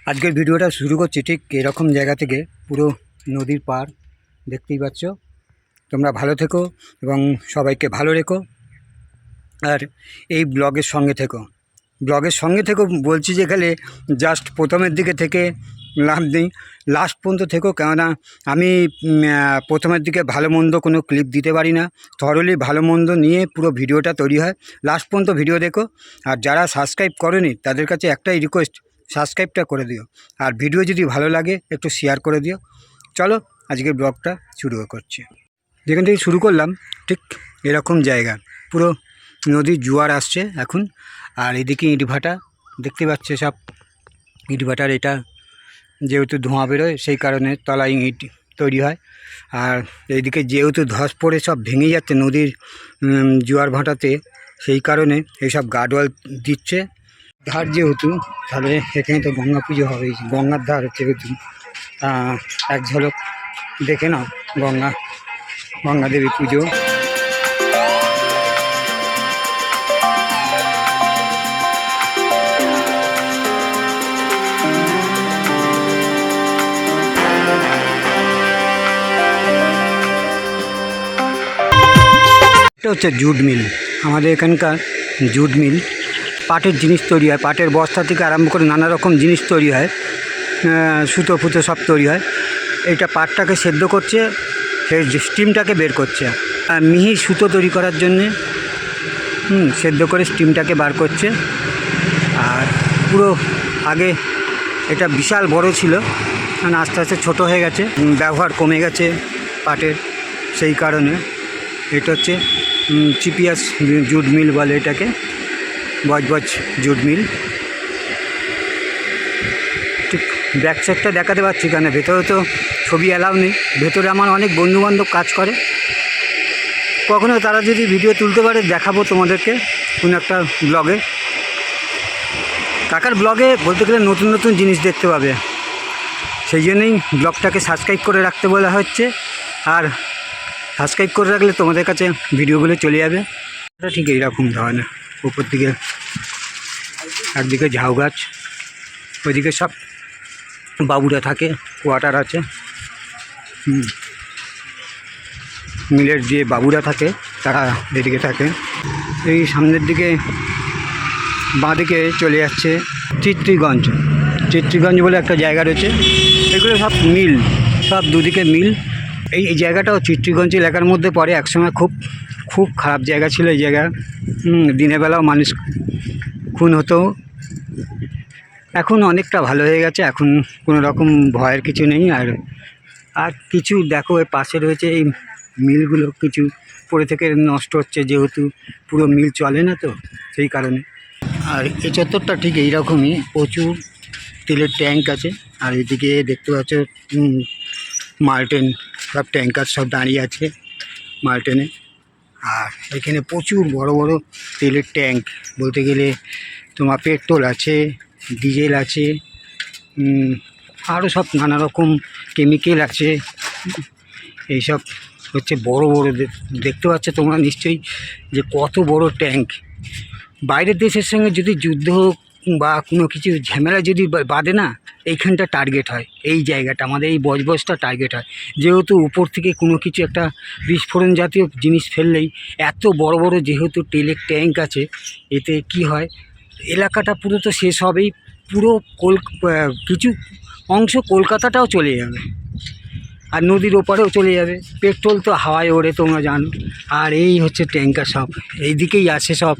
আজকের ভিডিওটা শুরু করছি ঠিক এরকম জায়গা থেকে, পুরো নদীর পার দেখতেই পাচ্ছ। তোমরা ভালো থেকো এবং সবাইকে ভালো রেখো। আর এই ব্লগের সঙ্গে থেকো বলছি, যে গেলে জাস্ট প্রথমের দিকে থেকে লাভ নেই, লাস্ট পর্যন্ত থেকো। কেননা আমি প্রথমের দিকে ভালো মন্দ কোনো ক্লিপ দিতে পারি না, থরলি ভালো মন্দ নিয়ে পুরো ভিডিওটা তৈরি হয়। লাস্ট পর্যন্ত ভিডিও দেখো। আর যারা সাবস্ক্রাইব করেনি তাদের কাছে একটাই রিকোয়েস্ট, সাবস্ক্রাইবটা করে দিও। আর ভিডিও যদি ভালো লাগে একটু শেয়ার করে দিও। চলো আজকের ব্লগটা শুরু করছি। যেখান থেকে শুরু করলাম ঠিক এরকম জায়গা, পুরো নদীর জোয়ার আসছে এখন। আর এদিকে ইটভাটা দেখতে পাচ্ছে, সব ইটভাটার এটা যেহেতু ধোঁয়া বেরোয় সেই কারণে তলায় ইট তৈরি হয়। আর এইদিকে যেহেতু ধস পড়ে সব ভেঙে যাচ্ছে নদীর জোয়ার ভাটাতে, সেই কারণে এইসব গার্ডওয়াল দিচ্ছে। ধার যেহেতু, তাহলে এখানে তো গঙ্গা পুজো হবে, গঙ্গার ধার যেহেতু এক ঝলক দেখে নাও গঙ্গা দেবী পুজো। এটা হচ্ছে জুট মিল, আমাদের এখানকার জুট মিল। পাটের জিনিস তৈরি হয়, পাটের বস্তা থেকে আরম্ভ করে নানা রকম জিনিস তৈরি হয়, সুতো ফুতো সব তৈরি হয়। এইটা পাটটাকে সেদ্ধ করছে, সেই স্টিমটাকে বের করছে মিহি সুতো তৈরি করার জন্যে। সেদ্ধ করে স্টিমটাকে বার করছে। আর পুরো আগে এটা বিশাল বড় ছিল, মানে আস্তে আস্তে ছোটো হয়ে গেছে, ব্যবহার কমে গেছে পাটের, সেই কারণে এটা হচ্ছে চিপিয়াস জুট মিল বলে এটাকে, বজবজ জুট মিল। ঠিক ব্যাক সাইডটা দেখাতে পারছি, কেন ভেতরে তো ছবি অ্যালাউ নেই। ভেতরে আমার অনেক বন্ধুবান্ধব কাজ করে, কখনো তারা যদি ভিডিও তুলতে পারে দেখাবো তোমাদেরকে কোনো একটা ব্লগে। কাকার ব্লগে বলতে গেলে নতুন নতুন জিনিস দেখতে পাবে, সেই জন্যই ব্লগটাকে সাবস্ক্রাইব করে রাখতে বলা হচ্ছে। আর সাবস্ক্রাইব করে রাখলে তোমাদের কাছে ভিডিওগুলো চলে যাবে। এটা ঠিক এইরকম ধরনের, উপর দিকে একদিকে ঝাউ গাছ, ওইদিকে সব বাবুরা থাকে, কোয়ার্টার আছে। মিলের যে বাবুরা থাকে তারা এদিকে থাকে। এই সামনের দিকে বাঁদিকে চলে যাচ্ছে চিত্রিগঞ্জ বলে একটা জায়গা রয়েছে। এগুলো সব মিল, সব দুদিকে মিল। এই জায়গাটাও চিত্রিগঞ্জ এলাকার মধ্যে পড়ে। একসময় খুব খারাপ জায়গা ছিল এই জায়গা। দিনের বেলাও মানুষ খুন হতো, এখন অনেকটা ভালো হয়ে গেছে, এখন কোনো রকম ভয়ের কিছু নেই। আর কিছু দেখো এর পাশে রয়েছে এই মিলগুলো, কিছু পড়ে থেকে নষ্ট হচ্ছে, যেহেতু পুরো মিল চলে না তো সেই কারণে। আর এই চত্বরটা ঠিক এইরকমই, প্রচুর তেলের ট্যাঙ্ক আছে। আর এদিকে দেখতে পাচ্ছ মাল্টেন সব ট্যাঙ্কার সব দাঁড়িয়ে আছে মাল্টেনে। আর এখানে প্রচুর বড় বড় তেলের ট্যাঙ্ক, বলতে গেলে তোমার পেট্রোল আছে, ডিজেল আছে, আরও সব নানা রকম কেমিক্যাল আছে। এইসব হচ্ছে বড় বড়, দেখতে পাচ্ছ তোমরা নিশ্চয়ই যে কত বড় ট্যাঙ্ক। বাইরের দেশের সঙ্গে যদি যুদ্ধ বা কোনো কিছু ঝামেলা যদি বাঁধে না, এইখানটা টার্গেট হয়, এই জায়গাটা আমাদের এই বজবজটা টার্গেট হয়। যেহেতু উপর থেকে কোনো কিছু একটা বিস্ফোরণ জাতীয় জিনিস ফেললেই এত বড় বড় যেহেতু তেলের ট্যাঙ্ক আছে, এতে কি হয় এলাকাটা পুরো তো শেষ হবেই, পুরো কিছু অংশ কলকাতাটাও চলে যাবে, আর নদীর ওপারেও চলে যাবে। পেট্রোল তো হাওয়ায় ওড়ে তোমরা জানো। আর এই হচ্ছে ট্যাঙ্কার, সব এই দিকেই আসে, সব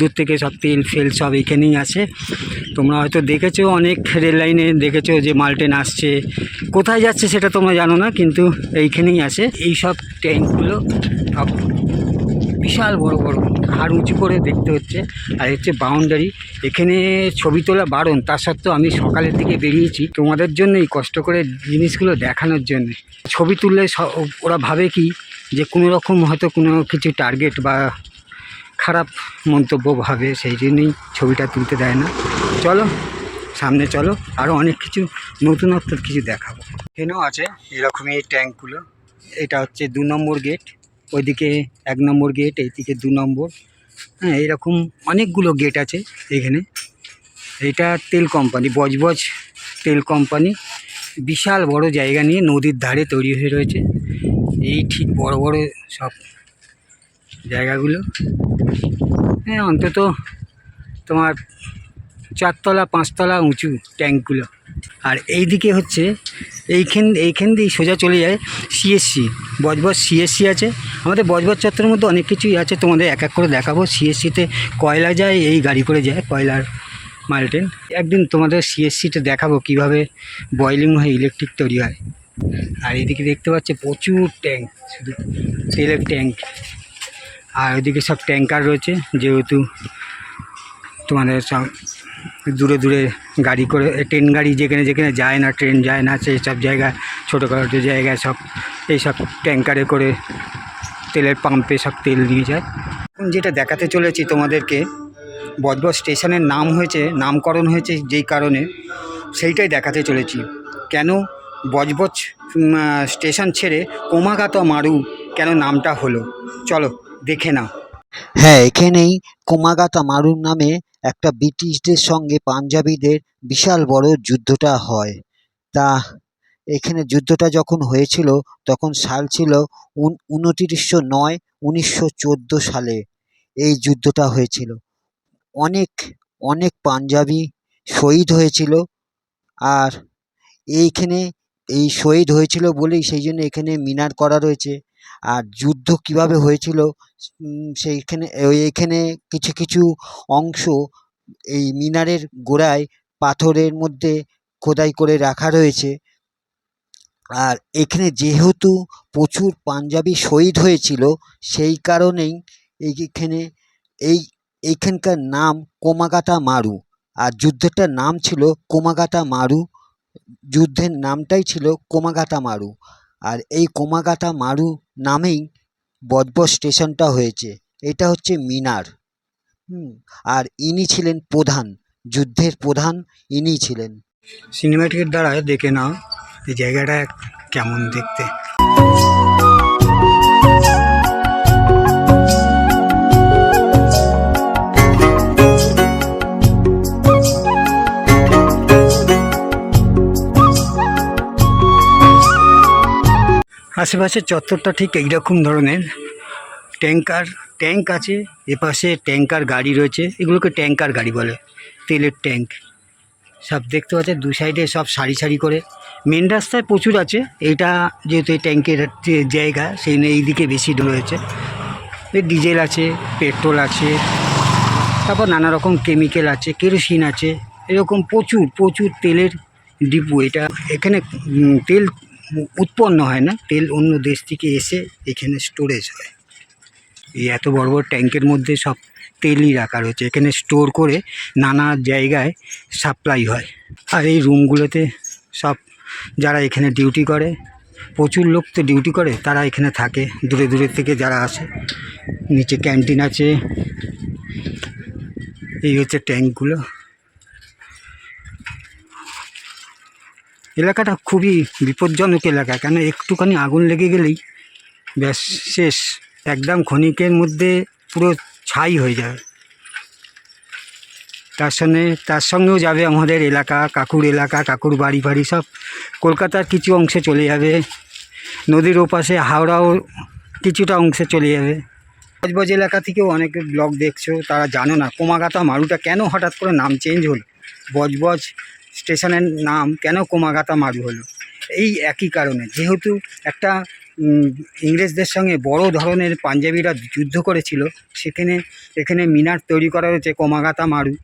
দূর থেকে সব তেল ফেল সব এইখানেই আসে। তোমরা হয়তো দেখেছো, অনেক রেল লাইনে দেখেছো যে মাল্টেন আসছে, কোথায় যাচ্ছে সেটা তোমরা জানো না, কিন্তু এইখানেই আসে। এই সব ট্যাঙ্কগুলো সব বিশাল বড় বড়, আর উঁচু করে দেখতে হচ্ছে। আর হচ্ছে বাউন্ডারি, এখানে ছবি তোলা বারণ, তা সত্ত্বেও আমি সকালের দিকে বেরিয়েছি তোমাদের জন্যই, কষ্ট করে জিনিসগুলো দেখানোর জন্য। ছবি তুললে ওরা ভাবে কি যে কোনো রকম হয়তো কোনো কিছু টার্গেট বা খারাপ মন্তব্য ভাবে, সেই জন্যই ছবিটা তুলতে দেয় না। চলো সামনে চলো, আরও অনেক কিছু নতুনত্বর কিছু দেখাবো। এখানেও আছে এরকমই এই ট্যাঙ্কগুলো। এটা হচ্ছে 2 নম্বর গেট, ওইদিকে 1 নম্বর গেট, এইদিকে 2 নম্বর। হ্যাঁ, এইরকম অনেকগুলো গেট আছে এখানে। এটা তেল কোম্পানি, বজবজ তেল কোম্পানি। বিশাল বড় জায়গা নিয়ে নদীর ধারে তৈরি হয়ে রয়েছে এই ঠিক বড় বড় সব জায়গাগুলো। হ্যাঁ, অন্তত তোমার 4 তলা 5 তলা উঁচু ট্যাঙ্কগুলো। আর এইদিকে হচ্ছে এইখান দিয়েই সোজা চলে যায় সিএসসি, বজবজ সিএসসি আছে। আমাদের বজবজ চত্বরের মধ্যে অনেক কিছুই আছে, তোমাদের এক এক করে দেখাবো। সিএসসিতে কয়লা যায়, এই গাড়ি করে যায় কয়লার মালটেন। একদিন তোমাদের সিএসসিতে দেখাবো কিভাবে বয়েলিং হয়ে ইলেকট্রিক তৈরি হয়। আর এদিকে দেখতে পাচ্ছি প্রচুর ট্যাঙ্ক, শুধু তেলের ট্যাঙ্ক। আর ওইদিকে সব ট্যাঙ্কার রয়েছে, যেহেতু তোমাদের সব দূরে দূরে গাড়ি করে, ট্রেন গাড়ি যেখানে যেখানে যায় না, ট্রেন যায় না, সেই সব জায়গায় ছোটোখাটো জায়গায় সব এইসব ট্যাঙ্কারে করে তেলের পাম্পে সব তেল নিয়ে যায়। এখন যেটা দেখাতে চলেছি তোমাদেরকে, বজবজ স্টেশনের নামকরণ হয়েছে যেই কারণে, সেইটাই দেখাতে চলেছি। কেন বজবজ স্টেশন ছেড়ে কোমাগাতা মারু কেন নামটা হলো, চলো দেখে নাও। হ্যাঁ, এখানেই কোমাগাতা মারু নামে একটা ব্রিটিশদের সঙ্গে পাঞ্জাবিদের বিশাল বড় যুদ্ধটা হয়। তা এখানে যুদ্ধটা যখন হয়েছিল তখন সাল ছিল 2909 1914 সালে এই যুদ্ধটা হয়েছিল। অনেক অনেক পাঞ্জাবি শহীদ হয়েছিল। আর এইখানে এই শহীদ হয়েছিল বলেই সেই জন্য এখানে মিনার করা রয়েছে। আর যুদ্ধ কিভাবে হয়েছিল সেইখানে এইখানে কিছু কিছু অংশ এই মিনারের গোড়ায় পাথরের মধ্যে খোদাই করে রাখা রয়েছে। আর এখানে যেহেতু প্রচুর পাঞ্জাবি শহীদ হয়েছিল, সেই কারণেই এইখানে এইখানকার নাম কোমাগাতা মারু। আর যুদ্ধটার নাম ছিল কোমাগাতা মারু, যুদ্ধের নামটাই ছিল কোমাগাতা মারু। আর এই কোমাগাতা মারু নামেই বজবজ স্টেশনটা হয়েছে। এটা হচ্ছে মিনার। আর ইনি ছিলেন প্রধান, যুদ্ধের প্রধান ইনিই ছিলেন। সিনেম্যাটিকের দ্বারা দেখে নাও এই জায়গাটা কেমন দেখতে। আশেপাশের চত্বরটা ঠিক এইরকম ধরনের। ট্যাঙ্ক আছে, এপাশে ট্যাঙ্কার গাড়ি রয়েছে, এগুলোকে ট্যাঙ্কার গাড়ি বলে, তেলের ট্যাঙ্ক সব দেখতে পাচ্ছে দু সাইডে সব সারি সারি করে। মেন রাস্তায় প্রচুর আছে, এইটা যেহেতু এই ট্যাঙ্কের জায়গা সেই জন্য এইদিকে বেশি রয়েছে। ডিজেল আছে, পেট্রোল আছে, তারপর নানা রকম কেমিক্যাল আছে, কেরোসিন আছে, এরকম প্রচুর প্রচুর তেলের ডিপো এটা। এখানে তেল উৎপন্ন হয় না, তেল অন্য দেশ থেকে এসে এখানে স্টোরেজ হয়। এই এত বড় বড় ট্যাঙ্কের মধ্যে সব তেলই রাখা রয়েছে, এখানে স্টোর করে নানা জায়গায় সাপ্লাই হয়। আর এই রুমগুলোতে সব যারা এখানে ডিউটি করে, প্রচুর লোক তো ডিউটি করে, তারা এখানে থাকে দূরে দূরে থেকে যারা আসে। নিচে ক্যান্টিন আছে। এই হচ্ছে ট্যাঙ্কগুলো। এলাকাটা খুবই বিপজ্জনক এলাকা, কেন একটুখানি আগুন লেগে গেলেই ব্যাস শেষ, একদম ক্ষণিকের মধ্যে পুরো ছাই হয়ে যাবে। তার সঙ্গেও যাবে আমাদের এলাকা, কাকুর বাড়ি ফাড়ি সব কলকাতার কিছু অংশে চলে যাবে। নদীর ওপাশে হাওড়াও কিছুটা অংশে চলে যাবে। বজবজ এলাকা থেকেও অনেকে ব্লগ দেখছো, তারা জানো না কোমাগাতা মারুটা কেন হঠাৎ করে নাম চেঞ্জ হলো, বজবজ স্টেশনের নাম কেন কোমাগাতা মারু হলো। এই একই কারণে, যেহেতু একটা ইংরেজদের সঙ্গে বড় ধরনের পাঞ্জাবিরা যুদ্ধ করেছিল, এখানে মিনার তৈরি করা হয়েছে, কোমাগাতা মারু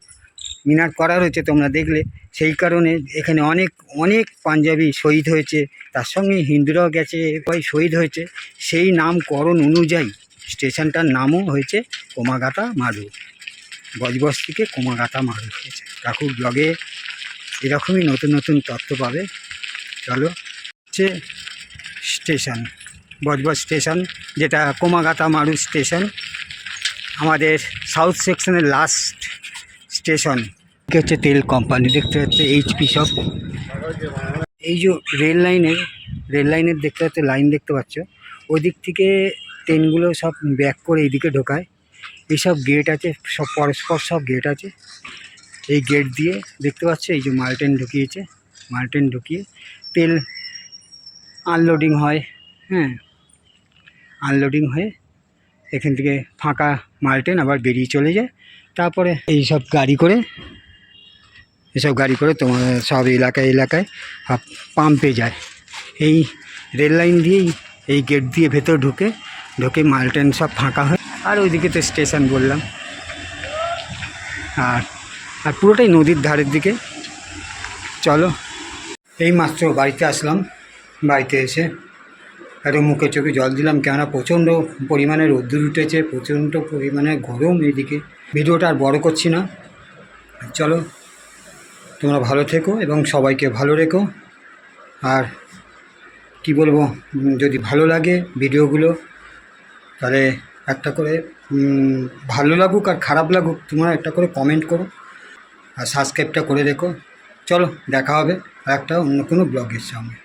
মিনার করা রয়েছে তোমরা দেখলে। সেই কারণে এখানে অনেক অনেক পাঞ্জাবি শহীদ হয়েছে, তার সঙ্গে হিন্দুরাও গেছে, কয় শহীদ হয়েছে। সেই নামকরণ অনুযায়ী স্টেশনটার নামও হয়েছে কোমাগাতা মারু, বজবজ থেকে কোমাগাতা মারু হয়েছে। কাকুর ব্লগে এরকমই নতুন নতুন তথ্য পাবে। চলো, হচ্ছে স্টেশন, বজবজ স্টেশন, যেটা কোমাগাতা মারু স্টেশন, আমাদের সাউথ সেকশনের লাস্ট স্টেশন। হচ্ছে তেল কোম্পানি, দেখতে পাচ্ছে এইচপি সব। এই যে রেল লাইনের দেখতে পাচ্ছ, লাইন দেখতে পাচ্ছ, ওই দিক থেকে ট্রেনগুলো সব ব্যাক করে এইদিকে ঢোকায়। এইসব গেট আছে, সব পরস্পর সব গেট আছে। এই গেট দিয়ে দেখতে পাচ্ছ, এই যে মালটেন ঢুকিয়েছে, মালটেন ঢুকিয়ে তেল আনলোডিং হয়। হ্যাঁ, আনলোডিং হয়ে এখান থেকে ফাঁকা মালটেন আবার বেরিয়ে চলে যায়। তারপরে এইসব গাড়ি করে তোমার সব এলাকায় পাম্পে যায়। এই রেল লাইন দিয়েই এই গেট দিয়ে ভেতর ঢুকে মালটেন সব ফাঁকা হয়। আর ওইদিকে তো স্টেশন বললাম, আর পুরোটাই নদীর ধারের দিকে। চলো, এই মাত্র বাড়িতে আসলাম, বাড়িতে এসে একটু মুখে চোখে জল দিলাম, কেননা প্রচণ্ড পরিমাণে রোদ্দুর উঠেছে, প্রচণ্ড পরিমাণে গরম এইদিকে। ভিডিওটা আর বড় করছি না, চলো তোমরা ভালো থেকো এবং সবাইকে ভালো রেখো। আর কি বলবো, যদি ভালো লাগে ভিডিওগুলো তাহলে একটা করে ভালো লাগুক আর খারাপ লাগুক তোমরা একটা করে কমেন্ট করো আর সাবস্ক্রাইবটা করে রেখো। চলো দেখা হবে আর একটা অন্য কোনো ব্লগের সঙ্গে।